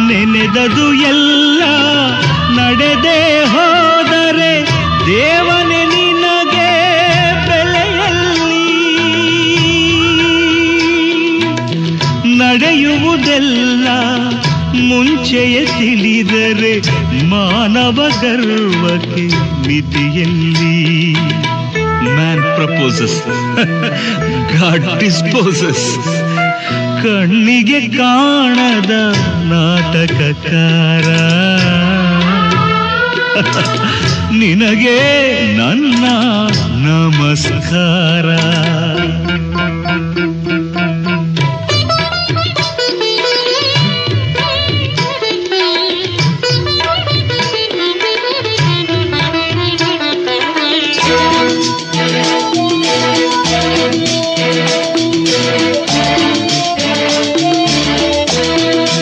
ನೆನೆದದು ಎಲ್ಲ ನಡೆದೇ ಹೋದರೆ ದೇವನೇ ನಿನಗೆ ಬೆಲೆಯಲ್ಲಿ. ನಡೆಯುವುದೆಲ್ಲ ಮುಂಚೆಯೇ ತಿಳಿದರೆ ಮಾನವ ಗರ್ವಕ್ಕೆ ಮಿತಿಯಲ್ಲಿ. Man proposes, god disposes. ಕಣ್ಣಿಗೆ ಕಾಣದ ನಾಟಕಕಾರ, ನಿನಗೆ ನನ್ನ ನಮಸ್ಕಾರ.